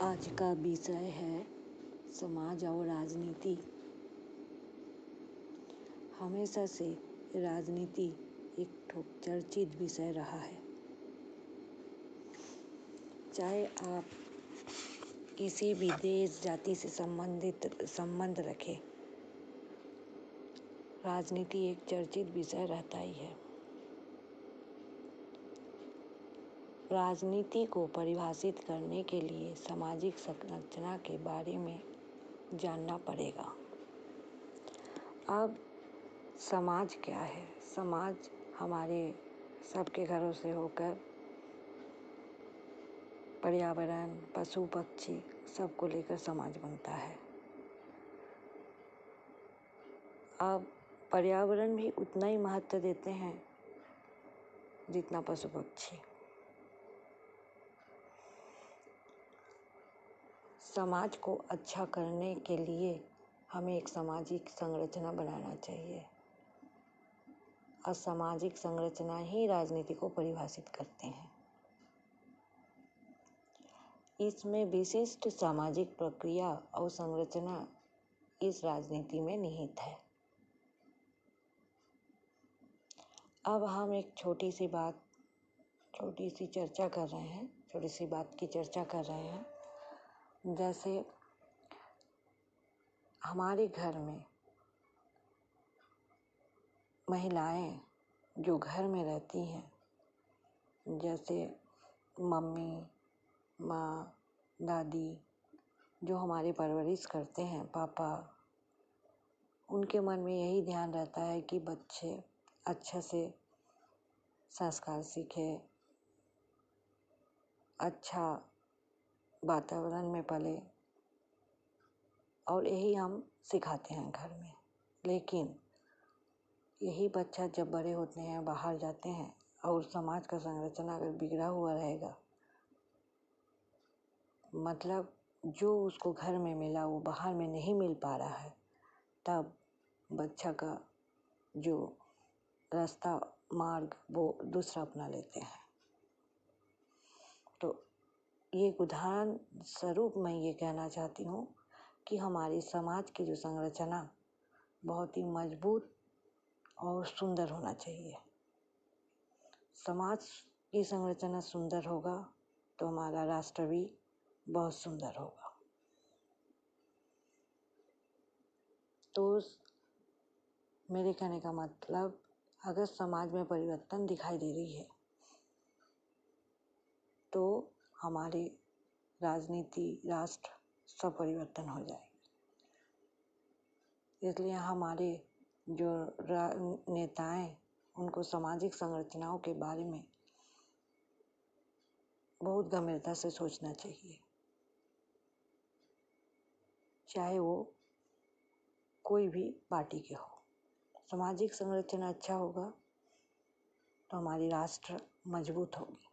आज का विषय है समाज और राजनीति। हमेशा से राजनीति एक चर्चित विषय रहा है। चाहे आप किसी भी देश जाति से संबंध रखें, राजनीति एक चर्चित विषय रहता ही है। राजनीति को परिभाषित करने के लिए सामाजिक संरचना के बारे में जानना पड़ेगा। अब समाज क्या है? समाज हमारे सबके घरों से होकर पर्यावरण, पशु पक्षी सबको लेकर समाज बनता है। अब पर्यावरण भी उतना ही महत्व देते हैं जितना पशु पक्षी। समाज को अच्छा करने के लिए हमें एक सामाजिक संरचना बनाना चाहिए और सामाजिक संरचना ही राजनीति को परिभाषित करते हैं। इसमें विशिष्ट सामाजिक प्रक्रिया और संरचना इस राजनीति में निहित है। अब हम एक छोटी सी बात की चर्चा कर रहे हैं। जैसे हमारे घर में महिलाएं जो घर में रहती हैं, जैसे मम्मी, माँ, दादी, जो हमारी परवरिश करते हैं, पापा, उनके मन में यही ध्यान रहता है कि बच्चे अच्छे से संस्कार सीखे, अच्छा वातावरण में पले, और यही हम सिखाते हैं घर में। लेकिन यही बच्चा जब बड़े होते हैं, बाहर जाते हैं और समाज का संरचना अगर बिगड़ा हुआ रहेगा, मतलब जो उसको घर में मिला वो बाहर में नहीं मिल पा रहा है, तब बच्चा का जो रास्ता मार्ग वो दूसरा अपना लेते हैं। तो ये उदाहरण स्वरूप मैं ये कहना चाहती हूँ कि हमारी समाज की जो संरचना बहुत ही मजबूत और सुंदर होना चाहिए। समाज की संरचना सुंदर होगा तो हमारा राष्ट्र भी बहुत सुंदर होगा। तो मेरे कहने का मतलब, अगर समाज में परिवर्तन दिखाई दे रही है तो हमारी राजनीति, राष्ट्र सब परिवर्तन हो जाएगी। इसलिए हमारे जो नेताएं, उनको सामाजिक संरचनाओं के बारे में बहुत गंभीरता से सोचना चाहिए। चाहे वो कोई भी पार्टी के हो, सामाजिक संरचना अच्छा होगा तो हमारी राष्ट्र मजबूत होगी।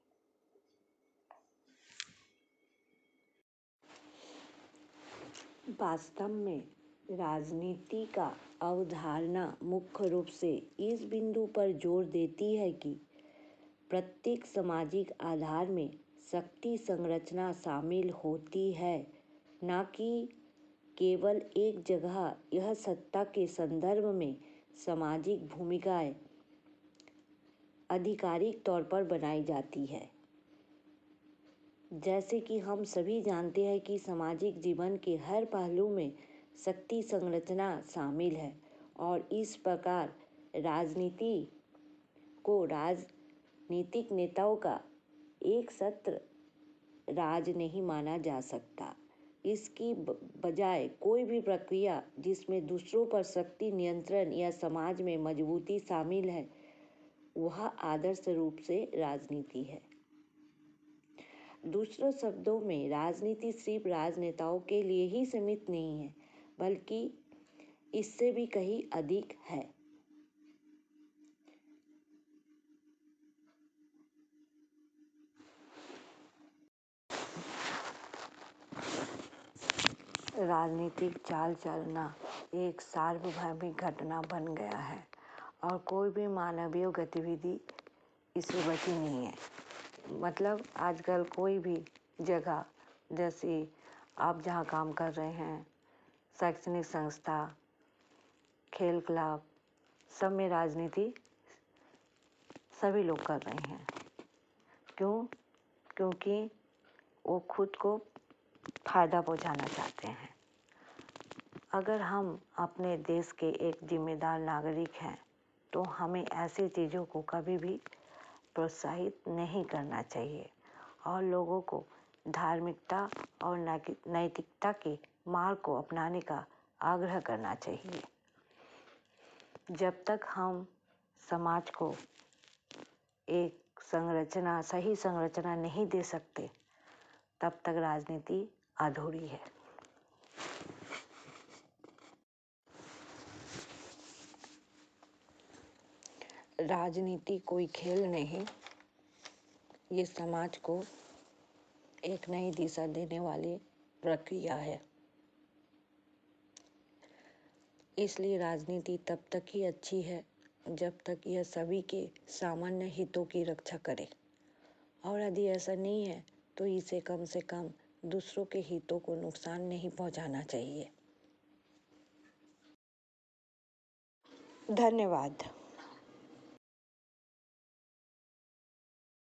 वास्तव में राजनीति का अवधारणा मुख्य रूप से इस बिंदु पर जोर देती है कि प्रत्येक सामाजिक आधार में शक्ति संरचना शामिल होती है, न कि केवल एक जगह यह सत्ता के संदर्भ में सामाजिक भूमिकाएं आधिकारिक तौर पर बनाई जाती है। जैसे कि हम सभी जानते हैं कि सामाजिक जीवन के हर पहलू में शक्ति संरचना शामिल है और इस प्रकार राजनीति को राजनीतिक नेताओं का एक सत्र राज नहीं माना जा सकता। इसकी बजाय कोई भी प्रक्रिया जिसमें दूसरों पर शक्ति नियंत्रण या समाज में मजबूती शामिल है, वह आदर्श रूप से राजनीति है। दूसरे शब्दों में, राजनीति सिर्फ राजनेताओं के लिए ही सीमित नहीं है, बल्कि इससे भी कहीं अधिक है। राजनीतिक चाल चलना एक सार्वभौमिक घटना बन गया है और कोई भी मानवीय गतिविधि इससे बची नहीं है। मतलब आजकल कोई भी जगह जैसे आप जहाँ काम कर रहे हैं, शैक्षणिक संस्था, खेल क्लब, सब में राजनीति सभी लोग कर रहे हैं। क्यों? क्योंकि वो खुद को फायदा पहुंचाना चाहते हैं। अगर हम अपने देश के एक जिम्मेदार नागरिक हैं तो हमें ऐसी चीज़ों को कभी भी प्रोत्साहित नहीं करना चाहिए और लोगों को धार्मिकता और नैतिकता के मार्ग को अपनाने का आग्रह करना चाहिए। जब तक हम समाज को एक सही संरचना नहीं दे सकते, तब तक राजनीति अधूरी है। राजनीति कोई खेल नहीं, ये समाज को एक नई दिशा देने वाली प्रक्रिया है। इसलिए राजनीति तब तक ही अच्छी है जब तक यह सभी के सामान्य हितों की रक्षा करे, और यदि ऐसा नहीं है तो इसे कम से कम दूसरों के हितों को नुकसान नहीं पहुंचाना चाहिए। धन्यवाद।